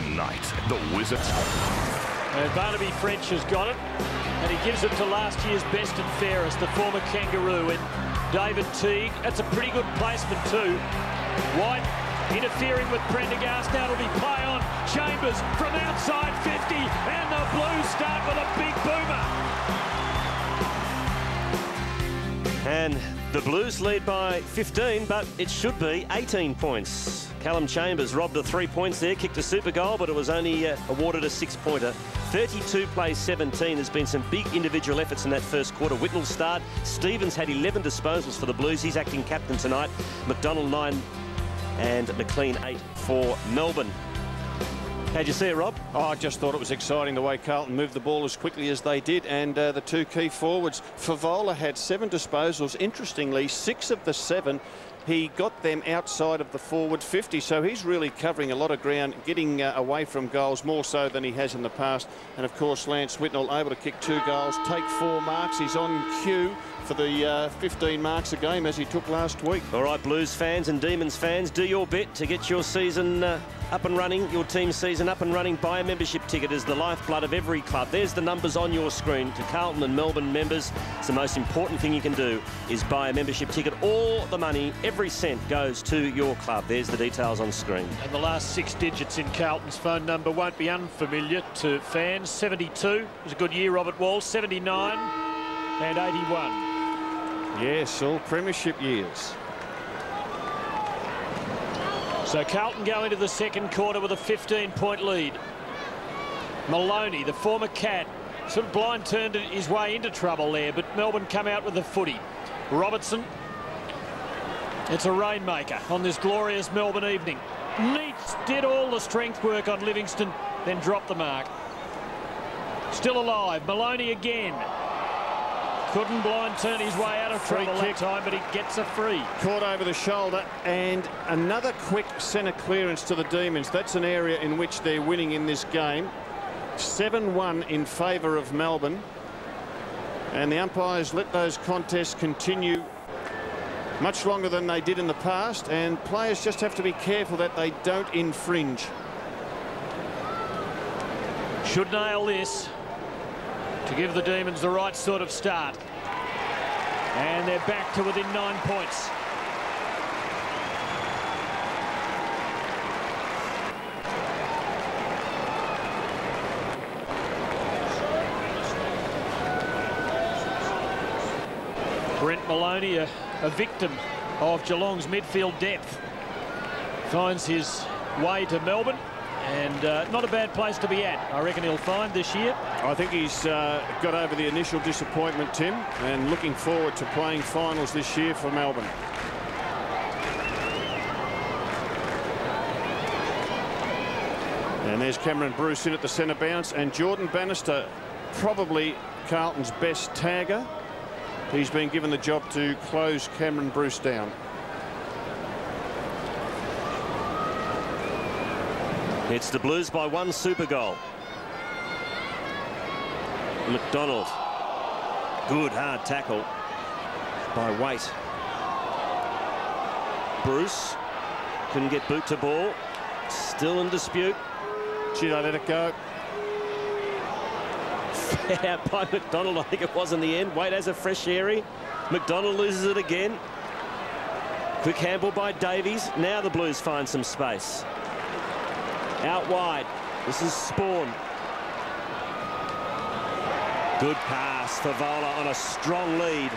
Tonight, the Wizards. And Barnaby French has got it, and he gives it to last year's best and fairest, the former Kangaroo, in David Teague. That's a pretty good placement too. White interfering with Prendergast. Now it'll be play on Chambers from outside 50, and the Blues start with a big boomer. And the Blues lead by 15, but it should be 18 points. Callum Chambers robbed of 3 points there, kicked a super goal, but it was only awarded a 6-pointer. 32 plays 17. There's been some big individual efforts in that first quarter. Whitnell starred. Stevens had 11 disposals for the Blues. He's acting captain tonight. McDonald 9 and McLean 8 for Melbourne. How'd you see it, Rob? Oh, I just thought it was exciting the way Carlton moved the ball as quickly as they did, and the two key forwards. Favola had 7 disposals. Interestingly, 6 of the 7 he got them outside of the forward 50, so he's really covering a lot of ground, getting away from goals more so than he has in the past. And of course, Lance Whitnell able to kick 2 goals, take 4 marks. He's on cue for the 15 marks a game as he took last week. All right, Blues fans and Demons fans, do your bit to get your season up and running, your team's season up and running. Buy a membership ticket as the lifeblood of every club. There's the numbers on your screen. To Carlton and Melbourne members, it's the most important thing you can do is buy a membership ticket. All the money, every cent goes to your club. There's the details on screen. And the last 6 digits in Carlton's phone number won't be unfamiliar to fans. 72 it was a good year, Robert Wall. 79 and 81. Yes, all premiership years. So Carlton go into the second quarter with a 15-point lead. Maloney, the former Cat, sort of blind turned his way into trouble there, but Melbourne come out with the footy. Robertson, it's a rainmaker on this glorious Melbourne evening. Neats did all the strength work on Livingston, then dropped the mark. Still alive, Maloney again. Couldn't blind turn his way out of trouble that time, but he gets a free. Caught over the shoulder, and another quick centre clearance to the Demons. That's an area in which they're winning in this game. 7-1 in favour of Melbourne. And the umpires let those contests continue much longer than they did in the past, and players just have to be careful that they don't infringe. Should nail this to give the Demons the right sort of start. And they're back to within 9 points. Brent Maloney, a victim of Geelong's midfield depth, finds his way to Melbourne. And not a bad place to be at, I reckon he'll find this year. I think he's got over the initial disappointment, Tim, and looking forward to playing finals this year for Melbourne. And there's Cameron Bruce in at the centre bounce, and Jordan Bannister, probably Carlton's best tagger. He's been given the job to close Cameron Bruce down. It's the Blues by 1 super goal. McDonald. Good hard tackle by Waite. Bruce couldn't get boot to ball. Still in dispute. Gee, they let it go. Out by McDonald, I think it was in the end. Waite has a fresh area. McDonald loses it again. Quick handball by Davies. Now the Blues find some space. Out wide. This is Spawn. Good pass. Favola on a strong lead.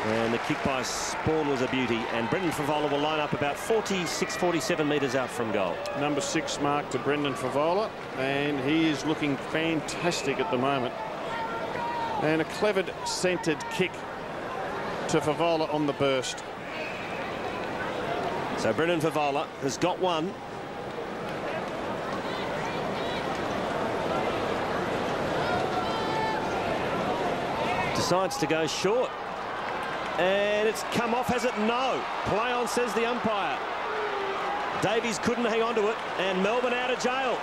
And the kick by Spawn was a beauty. And Brendan Favola will line up about 46, 47 metres out from goal. Number 6 mark to Brendan Favola. And he is looking fantastic at the moment. And a clever centred kick to Favola on the burst. So Brendan Favola has got one. Decides to go short. And it's come off, has it? No. Play on, says the umpire. Davies couldn't hang on to it, and Melbourne out of jail.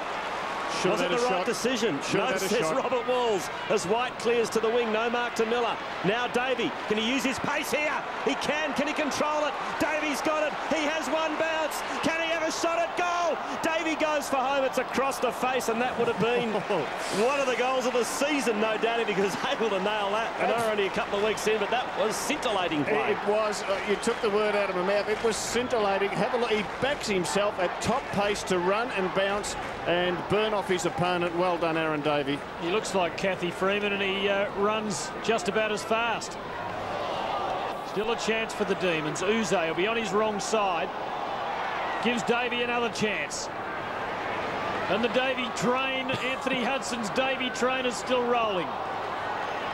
Was it the right decision? No, says Robert Walls, as White clears to the wing. No mark to Miller. Now Davey, can he use his pace here? He can he control it? Davies got it. He has one bounce. Can he have a shot at goal. Davey goes for home. It's across the face, and that would have been one of the goals of the season, no doubt, if he was able to nail that. I know we're only a couple of weeks in, but that was scintillating play. It was. You took the word out of my mouth. It was scintillating. Have a look. He backs himself at top pace to run and bounce and burn off his opponent. Well done, Aaron Davey. He looks like Kathy Freeman, and he runs just about as fast. Still a chance for the Demons. Uze will be on his wrong side. Gives Davey another chance. And the Davey train, Anthony Hudson's Davey train is still rolling.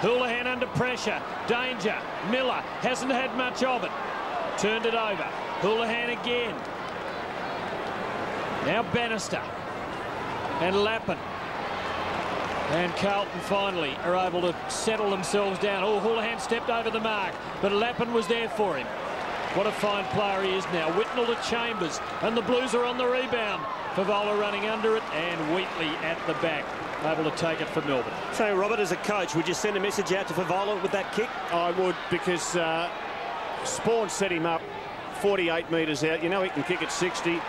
Houlihan under pressure. Danger. Miller hasn't had much of it. Turned it over. Houlihan again. Now Bannister. And Lappin. And Carlton finally are able to settle themselves down. Oh, Houlihan stepped over the mark, but Lappin was there for him. What a fine player he is now. Whitnell to Chambers, and the Blues are on the rebound. Favola running under it, and Wheatley at the back, able to take it for Melbourne. So, Robert, as a coach, would you send a message out to Favola with that kick? I would, because Spawn set him up 48 metres out. You know he can kick at 60.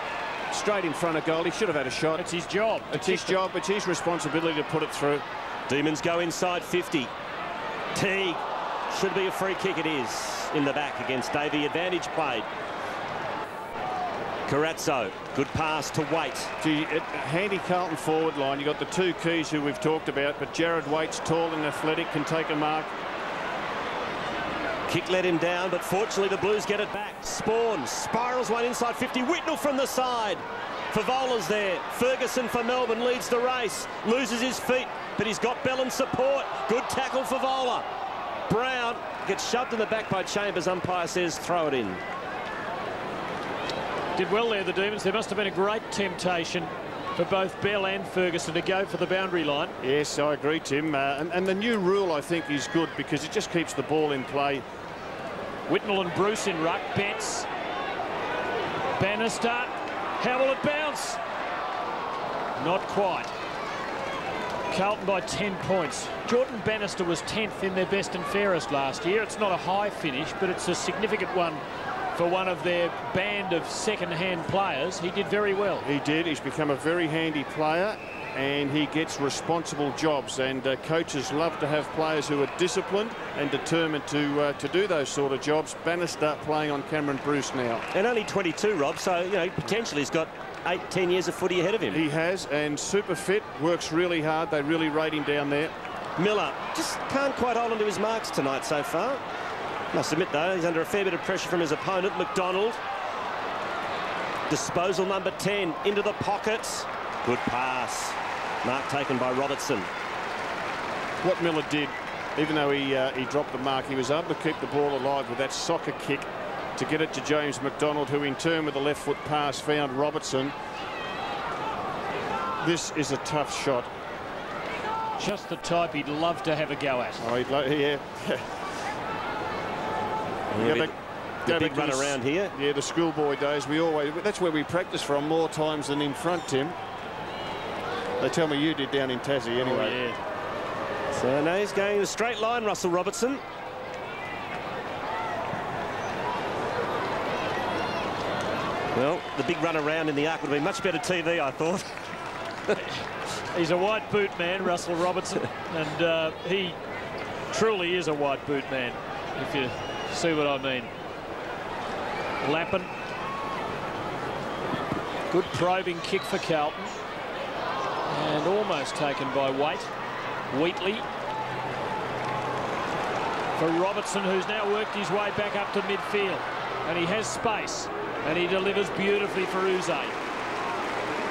Straight in front of goal. He should have had a shot. It's his job. It's his job. It's his responsibility to put it through. Demons go inside 50. Teague. Should be a free kick. It is in the back against Davey. Advantage played. Carazzo. Good pass to Waite. Gee, handy Carlton forward line. You've got the two keys who we've talked about, but Jared Waite's tall and athletic, can take a mark. Kick let him down, but fortunately the Blues get it back. Spawn spirals one inside 50. Whitnell from the side. Favola's there. Ferguson for Melbourne leads the race. Loses his feet, but he's got Bellin's support. Good tackle for Favola. Brown gets shoved in the back by Chambers. Umpire says throw it in. Did well there, the Demons. There must have been a great temptation for both Bell and Ferguson to go for the boundary line. Yes, I agree, Tim. And the new rule, I think, is good because it just keeps the ball in play. Whitnell and Bruce in ruck. Betts. Bannister. How will it bounce? Not quite. Carlton by 10 points. Jordan Bannister was 10th in their best and fairest last year. It's not a high finish, but it's a significant one for one of their band of second-hand players. He did very well. He did. He's become a very handy player, and he gets responsible jobs. And coaches love to have players who are disciplined and determined to do those sort of jobs. Bannister playing on Cameron Bruce now. And only 22, Rob, so, you know, potentially he's got 8-10 years of footy ahead of him. He has, and super fit, works really hard. They really rate him down there. Miller just can't quite hold on to his marks tonight so far. Must admit, though, he's under a fair bit of pressure from his opponent. McDonald. Disposal number 10 into the pockets. Good pass. Mark taken by Robertson. What Miller did, even though he dropped the mark, he was able to keep the ball alive with that soccer kick to get it to James McDonald, who in turn with the left foot pass found Robertson. This is a tough shot. Just the type he'd love to have a go at. Oh, yeah. The big run around here. Yeah, the schoolboy days. That's where we practice from more times than in front, Tim. They tell me you did down in Tassie anyway. Oh, yeah. So now he's going in a straight line, Russell Robertson. Well, the big run around in the arc would have been much better TV, I thought. He's a white boot man, Russell Robertson, and he truly is a white boot man, if you see what I mean. Lappin. Good probing kick for Carlton. And almost taken by Waite. Wheatley. For Robertson, who's now worked his way back up to midfield. And he has space. And he delivers beautifully for Uze.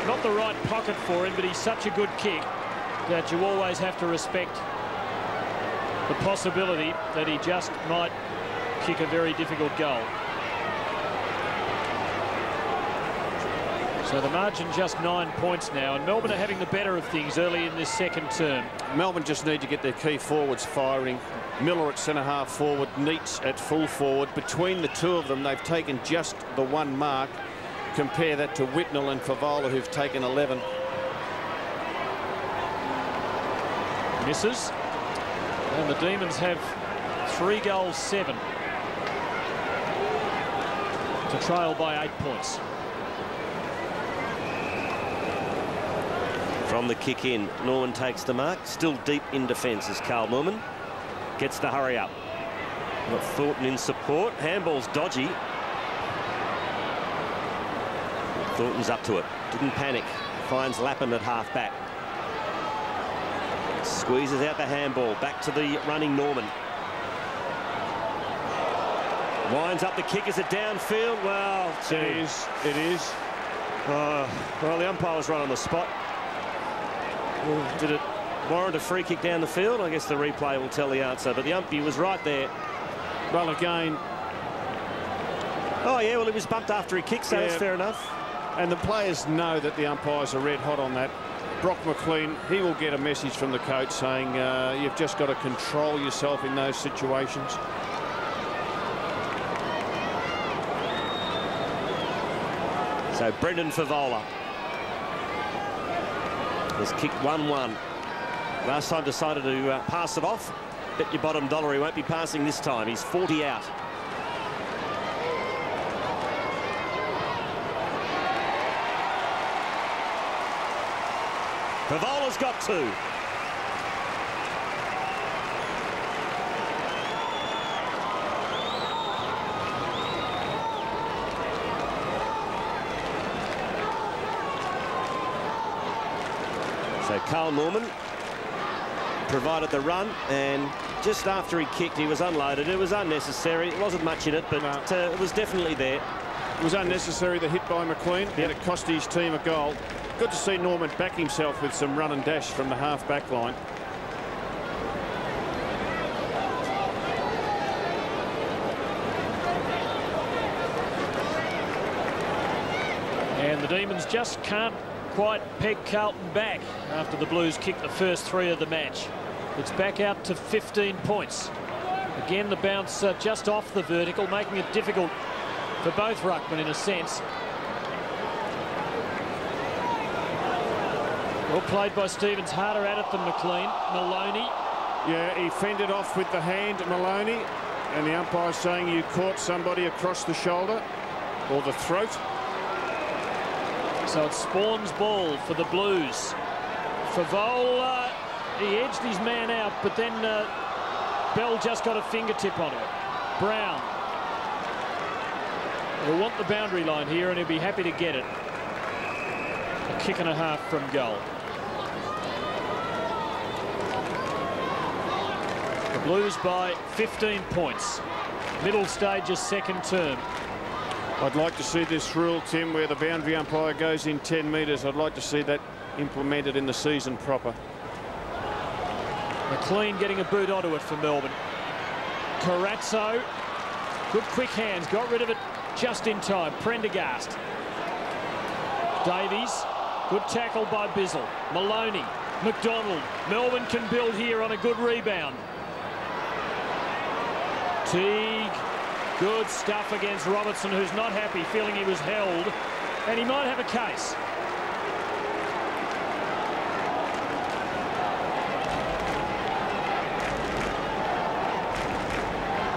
Not the right pocket for him, but he's such a good kick that you always have to respect the possibility that he just might kick a very difficult goal. So the margin just 9 points now, and Melbourne are having the better of things early in this second term. Melbourne just need to get their key forwards firing. Miller at centre-half forward, Neitz at full forward. Between the two of them, they've taken just the one mark. Compare that to Whitnell and Favola, who've taken 11. Misses. And the Demons have 3 goals, 7 to trail by 8 points. From the kick in, Norman takes the mark. Still deep in defence is Carl Norman. Gets the hurry up. Got Thornton in support. Handball's dodgy. Thornton's up to it. Didn't panic. Finds Lappin at half back. Squeezes out the handball. Back to the running Norman. Winds up the kick. Is it downfield? Well, it is. It is. Well, the umpire was right on the spot. Did it warrant a free kick down the field? I guess the replay will tell the answer, but the umpire was right there. Well, again. Oh, yeah, well, he was bumped after he kicked, so that's fair enough. And the players know that the umpires are red hot on that. Brock McLean, he will get a message from the coach saying you've just got to control yourself in those situations. So Brendan Favola has kicked 1-1. Last time decided to pass it off. Bet your bottom dollar he won't be passing this time. He's 40 out. Favola's got 2. So Carl Norman provided the run, and just after he kicked, he was unloaded. It was unnecessary. It wasn't much in it, but it was definitely there. It was unnecessary, the hit by McLean, and it cost his team a goal. Good to see Norman back himself with some run and dash from the half-back line. And the Demons just can't quite peg Carlton back after the Blues kicked the first 3 of the match. It's back out to 15 points. Again, the bounce just off the vertical, making it difficult for both ruckmen in a sense. Well played by Stevens, harder at it than McLean. Maloney. Yeah, he fended off with the hand, Maloney, and the umpire saying you caught somebody across the shoulder or the throat. So it's Spawn's ball for the Blues. Favola, he edged his man out, but then Bell just got a fingertip on it. Brown will want the boundary line here, and he'll be happy to get it. A kick and a half from goal. The Blues by 15 points. Middle stage's second term. I'd like to see this rule, Tim, where the boundary umpire goes in 10 metres. I'd like to see that implemented in the season proper. McLean getting a boot onto it for Melbourne. Corazzo, good quick hands, got rid of it just in time. Prendergast. Davies, good tackle by Bizzle. Maloney, McDonald. Melbourne can build here on a good rebound. Teague. Good stuff against Robertson, who's not happy, feeling he was held, and he might have a case.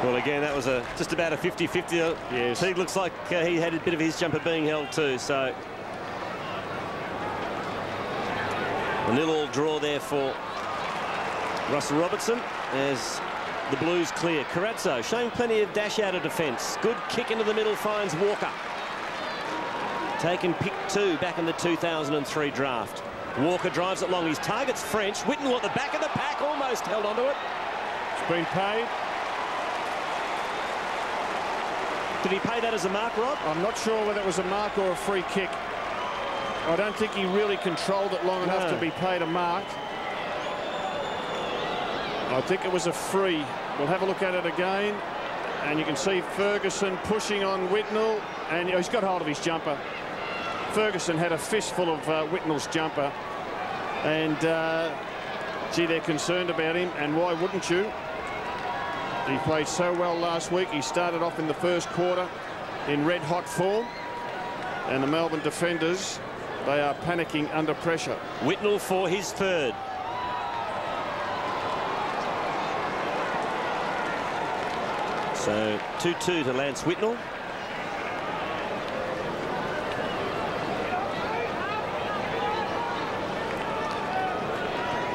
Well, again, that was just about a 50-50. Yes. Teague looks like he had a bit of his jumper being held too, so a 0-0 draw there for Russell Robertson as the Blues clear. Corazzo showing plenty of dash out of defence. Good kick into the middle, finds Walker. Taken pick 2 back in the 2003 draft. Walker drives it long. His target's French. Whitnell at the back of the pack, almost held onto it. It's been paid. Did he pay that as a mark, Rob? I'm not sure whether it was a mark or a free kick. I don't think he really controlled it long enough to be paid a mark. I think it was a free. We'll have a look at it again, and you can see Ferguson pushing on Whitnell, and he's got hold of his jumper. Ferguson had a fistful of Whitnell's jumper, and gee, they're concerned about him, and why wouldn't you? He played so well last week. He started off in the first quarter in red-hot form, and the Melbourne defenders, they are panicking under pressure. Whitnell for his third. So 2-2 to Lance Whitnell.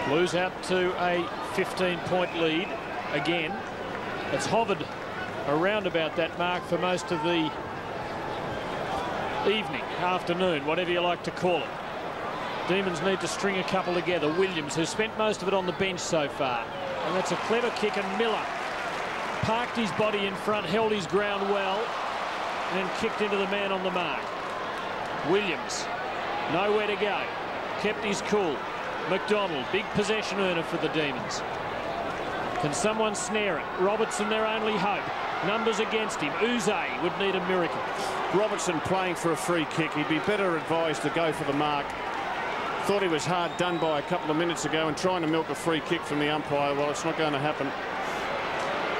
Blues out to a 15-point lead again. It's hovered around about that mark for most of the evening, afternoon, whatever you like to call it. Demons need to string a couple together. Williams, who spent most of it on the bench so far. And that's a clever kick, and Miller parked his body in front, held his ground well, and then kicked into the man on the mark. Williams, nowhere to go. Kept his cool. McDonald, big possession earner for the Demons. Can someone snare it? Robertson, their only hope. Numbers against him. Uze would need a miracle. Robertson playing for a free kick. He'd be better advised to go for the mark. Thought he was hard done by a couple of minutes ago and trying to milk a free kick from the umpire. Well, it's not going to happen.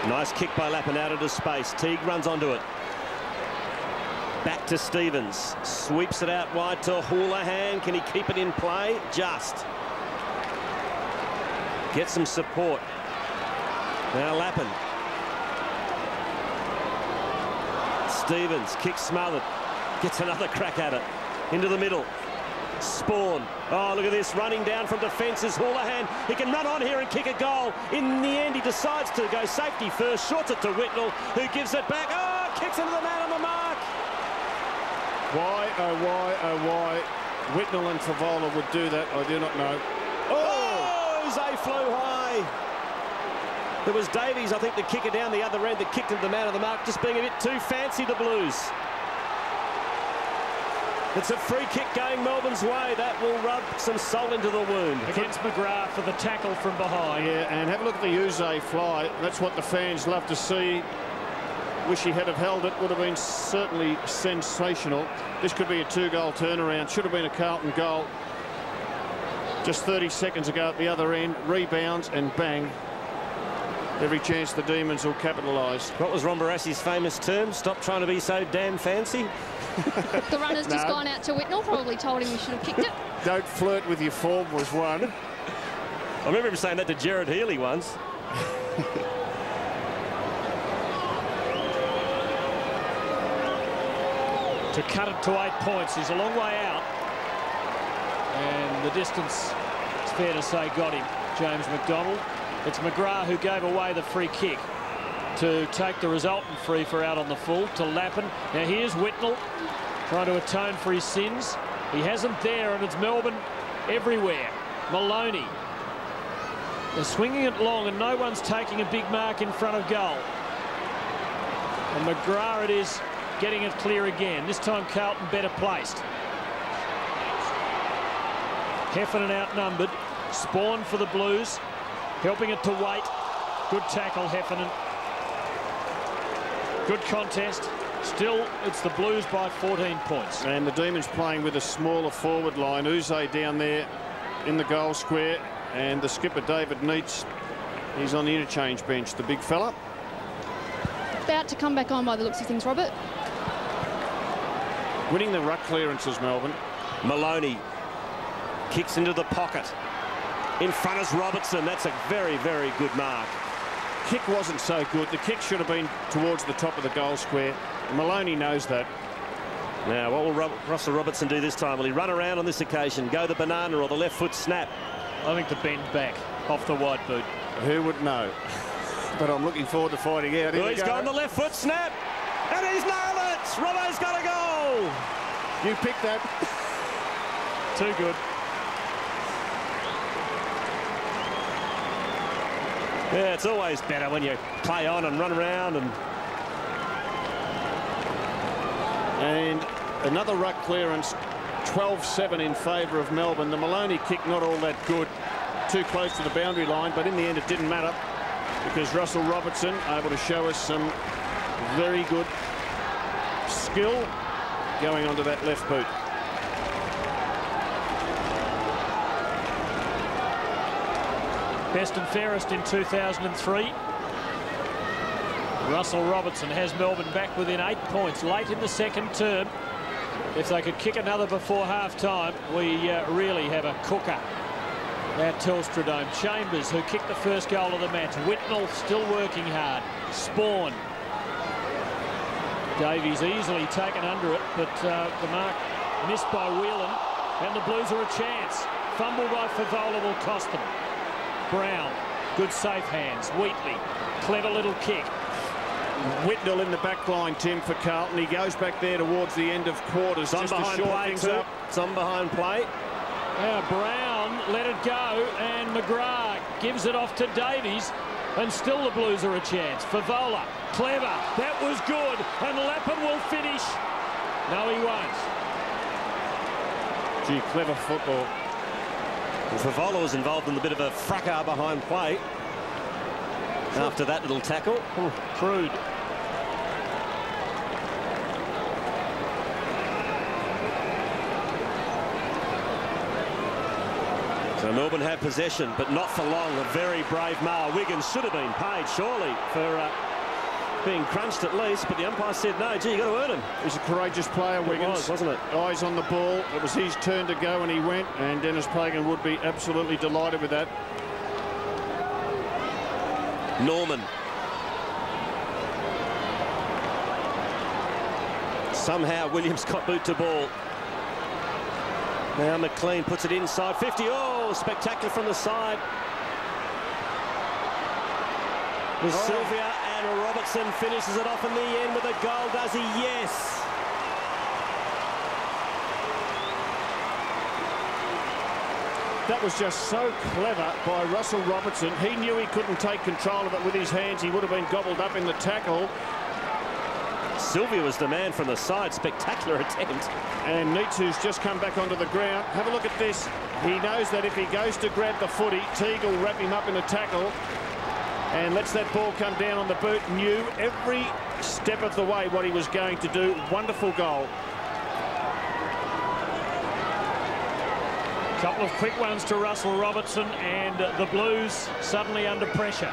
Nice kick by Lappin out into space. Teague runs onto it. Back to Stevens. Sweeps it out wide to Houlihan. Can he keep it in play? Just. Get some support. Now Lappin. Stevens, kick smothered. Gets another crack at it. Into the middle. Spawn. Oh, look at this. Running down from defence is Houlihan. He can run on here and kick a goal. In the end, he decides to go safety first. Shorts it to Whitnell, who gives it back. Oh, kicks into the man on the mark. Why, oh, why, oh, why Whitnell and Favola would do that, I do not know. Oh, Zay flew high. It was Davies, I think, the kicker down the other end that kicked into the man on the mark, just being a bit too fancy, the Blues. It's a free kick going Melbourne's way. That will rub some salt into the wound. Against McGrath for the tackle from behind. Yeah, and have a look at the Uze fly. That's what the fans love to see. Wish he had have held it. Would have been certainly sensational. This could be a 2-goal turnaround. Should have been a Carlton goal. Just 30 seconds ago at the other end. Rebounds and bang. Every chance the Demons will capitalise. What was Ron Barassi's famous term? Stop trying to be so damn fancy. The runner's just gone out to Whitnell, probably told him he should have kicked it. Don't flirt with your form was one. I remember him saying that to Gerard Healy once. To cut it to 8 points. He's a long way out. And the distance, it's fair to say, got him. James McDonald. It's McGrath who gave away the free kick to take the resultant free for out on the full to Lappin. Now here's Whitnell trying to atone for his sins. He hasn't there, and it's Melbourne everywhere. Maloney. They're swinging it long, and no one's taking a big mark in front of goal. And McGrath it is, getting it clear again. This time Carlton better placed. Heffernan outnumbered. Spawn for the Blues. Helping it to Waite. Good tackle, Heffernan. Good contest. Still, it's the Blues by 14 points. And the Demons playing with a smaller forward line. Uze down there in the goal square. And the skipper, David Neitz, he's on the interchange bench, the big fella. About to come back on by the looks of things, Robert. Winning the ruck clearances, Melbourne. Maloney kicks into the pocket. In front is Robertson. That's a very, very good mark. Kick wasn't so good. The kick should have been towards the top of the goal square. Maloney knows that. Now, what will Russell Robertson do this time? Will he run around on this occasion, go the banana or the left foot snap? I think the bend back off the wide boot. Who would know? But I'm looking forward to finding out. Well, he's gone the left foot snap. And he's nailed it. Robbo's got a goal. You picked that. Too good. Yeah, it's always better when you play on and run around. And another ruck clearance, 12-7 in favour of Melbourne. The Maloney kick not all that good, too close to the boundary line, but in the end it didn't matter because Russell Robertson able to show us some very good skill going onto that left boot. Best and fairest in 2003. Russell Robertson has Melbourne back within 8 points late in the second term. If they could kick another before half-time, we really have a cooker at Telstra Dome. Chambers, who kicked the first goal of the match. Whitnell still working hard. Spawn. Davies easily taken under it, but the mark missed by Whelan, and the Blues are a chance. Fumble by Favola will cost them. Brown, good safe hands. Wheatley, clever little kick. Whitnell in the back line, Tim, for Carlton. He goes back there towards the end of quarters. It's on behind play too. It's on behind play. Brown let it go, and McGrath gives it off to Davies, and still the Blues are a chance. Favola, clever, that was good, and Lappin will finish. No, he won't. Gee, clever football. Well, Favola was involved in a bit of a fracas behind play after that little tackle. Ooh, crude. So Melbourne have possession, but not for long. A very brave Mar. Wiggins should have been paid, surely, for being crunched at least, but the umpire said, no, gee, you got to earn him. He's a courageous player, Wiggins. Wasn't it? Eyes on the ball. It was his turn to go, and he went, and Dennis Pagan would be absolutely delighted with that. Norman. Somehow Williams got boot to ball. Now McLean puts it inside 50. Oh, spectacular from the side. Sylvia, and Robertson finishes it off in the end with a goal, does he? Yes. That was just so clever by Russell Robertson. He knew he couldn't take control of it with his hands. He would have been gobbled up in the tackle. Sylvia was the man from the side. Spectacular attempt. And Neitz, who's just come back onto the ground. Have a look at this. He knows that if he goes to grab the footy, Teague will wrap him up in a tackle and lets that ball come down on the boot. Knew every step of the way what he was going to do. Wonderful goal. Couple of quick ones to Russell Robertson, and the Blues suddenly under pressure.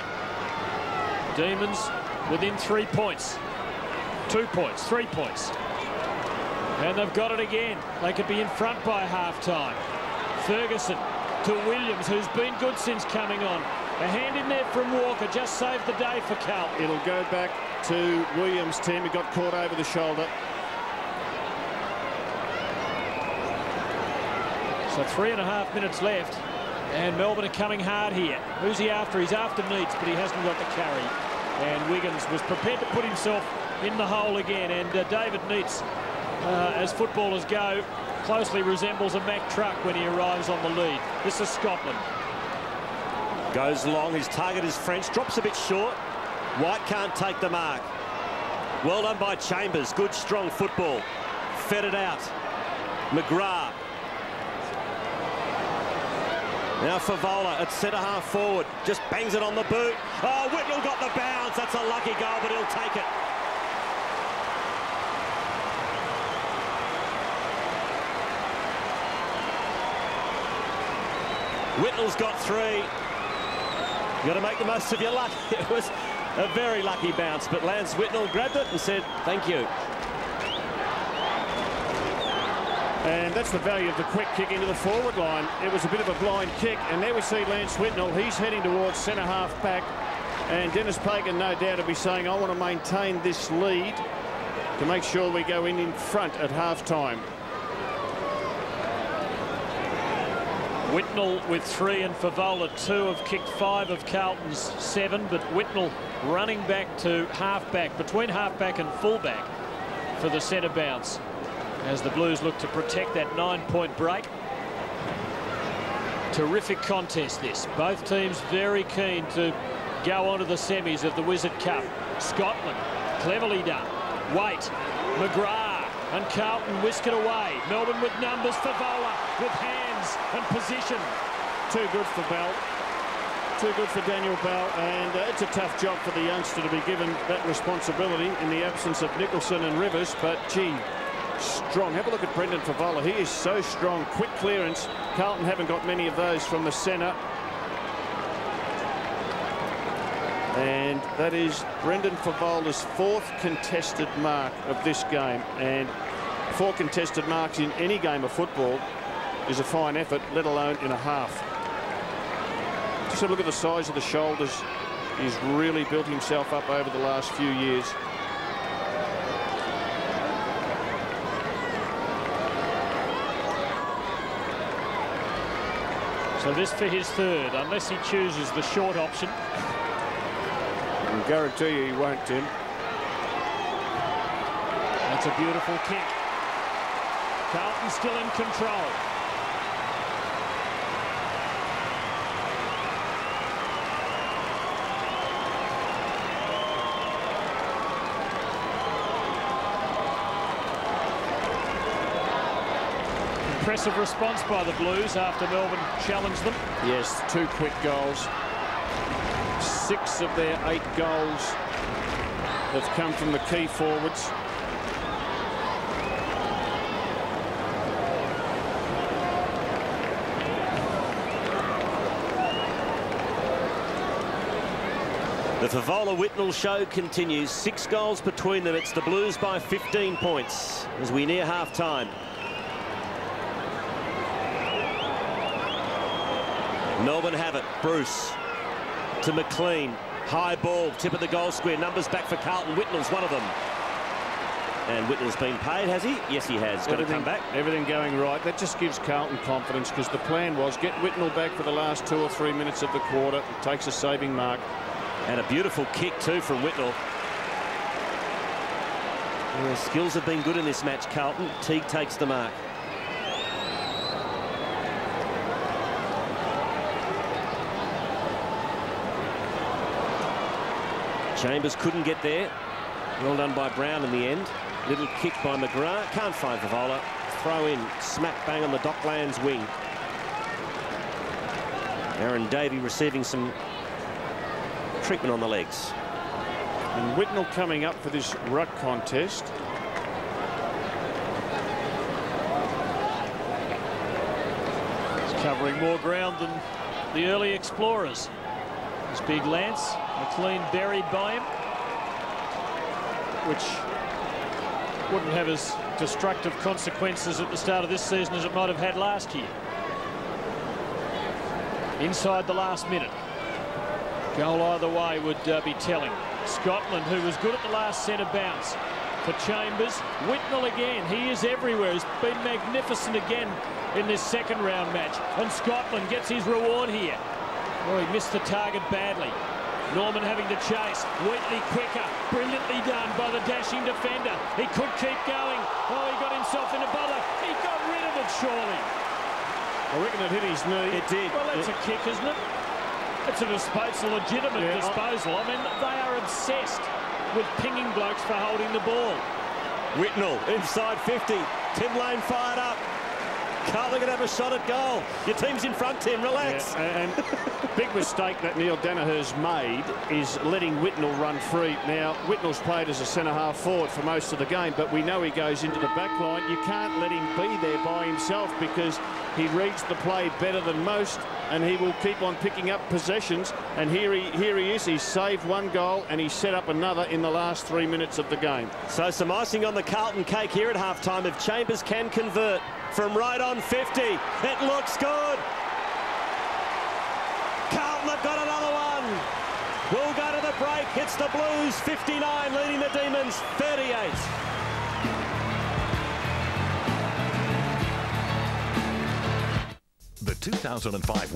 Demons within 3 points. 2 points, 3 points. And they've got it again. They could be in front by half-time. Ferguson to Williams, who's been good since coming on. A hand in there from Walker, just saved the day for Carlton. It'll go back to Williams' team. He got caught over the shoulder. So 3.5 minutes left, and Melbourne are coming hard here. Who's he after? He's after Neitz, but he hasn't got the carry. And Wiggins was prepared to put himself in the hole again, and David Neitz, as footballers go, closely resembles a Mack truck when he arrives on the lead. This is Scotland. Goes long, his target is French, drops a bit short. White can't take the mark. Well done by Chambers, good strong football. Fed it out. McGrath. Now Favola at centre-half forward, just bangs it on the boot. Oh, Whitnell got the bounce. That's a lucky goal, but he'll take it. Whitnell's got 3. You got to make the most of your luck. It was a very lucky bounce, but Lance Whitnell grabbed it and said, thank you. And that's the value of the quick kick into the forward line. It was a bit of a blind kick, and there we see Lance Whitnell. He's heading towards centre-half back, and Dennis Pagan, no doubt, will be saying, I want to maintain this lead to make sure we go in front at half-time. Whitnell with 3 and Favola 2 have kicked 5 of Carlton's 7, but Whitnell running back to half-back, between half-back and full-back for the centre bounce, as the Blues look to protect that 9-point break. Terrific contest this. Both teams very keen to go on to the semis of the Wizard Cup. Scotland, cleverly done. Waite, McGrath, and Carlton whisk it away. Melbourne with numbers, Favola with hands and position. Too good for Bell. Too good for Daniel Bell, and it's a tough job for the youngster to be given that responsibility in the absence of Nicholson and Rivers, but gee, strong. Have a look at Brendan Favola. He is so strong. Quick clearance. Carlton haven't got many of those from the centre. And that is Brendan Favola's 4th contested mark of this game. And 4 contested marks in any game of football is a fine effort, let alone in a half. Just have a look at the size of the shoulders. He's really built himself up over the last few years. So this for his third, unless he chooses the short option. I can guarantee you he won't, Tim. That's a beautiful kick. Carlton still in control. Impressive response by the Blues after Melbourne challenged them. Yes, 2 quick goals. 6 of their 8 goals have come from the key forwards. The Favola-Whitnell show continues. 6 goals between them. It's the Blues by 15 points as we near half-time. Melbourne have it. Bruce to McLean. High ball, tip of the goal square. Numbers back for Carlton. Whitnell's one of them. And Whitnell's been paid, has he? Yes, he has. Got to come back. Everything going right. That just gives Carlton confidence because the plan was get Whitnell back for the last 2 or 3 minutes of the quarter. It takes a saving mark. And a beautiful kick, too, from Whitnell. Their skills have been good in this match, Carlton. Teague takes the mark. Chambers couldn't get there. Well done by Brown in the end. Little kick by McGrath. Can't find Favola. Throw in. Smack bang on the Docklands wing. Aaron Davey receiving some treatment on the legs. And Whitnell coming up for this ruck contest. He's covering more ground than the early explorers. This big Lance. McLean buried by him, which wouldn't have as destructive consequences at the start of this season as it might have had last year. Inside the last minute. Goal either way would be telling. Scotland, who was good at the last centre bounce for Chambers. Whitnell again. He is everywhere. He's been magnificent again in this second round match. And Scotland gets his reward here. Oh, he missed the target badly. Norman having to chase. Wheatley quicker. Brilliantly done by the dashing defender. He could keep going. Oh, he got himself into bother. He got rid of it, surely. I reckon it hit his knee. It did. Well, that's a kick, isn't it? It's a legitimate disposal. I mean, they are obsessed with pinging blokes for holding the ball. Whitnell inside 50. Tim Lane fired up. Carlton can have a shot at goal. Your team's in front, Tim. Relax. Yeah, and big mistake that Neil Danaher's made is letting Whitnell run free. Now, Whitnell's played as a centre-half forward for most of the game, but we know he goes into the back line. You can't let him be there by himself because he reads the play better than most, and he will keep on picking up possessions. And here he is. He's saved 1 goal, and he set up another in the last 3 minutes of the game. So some icing on the Carlton cake here at half-time if Chambers can convert from right on 50. It looks good. Carlton have got another one. We'll go to the break. It's the Blues 59 leading the Demons 38. The 2005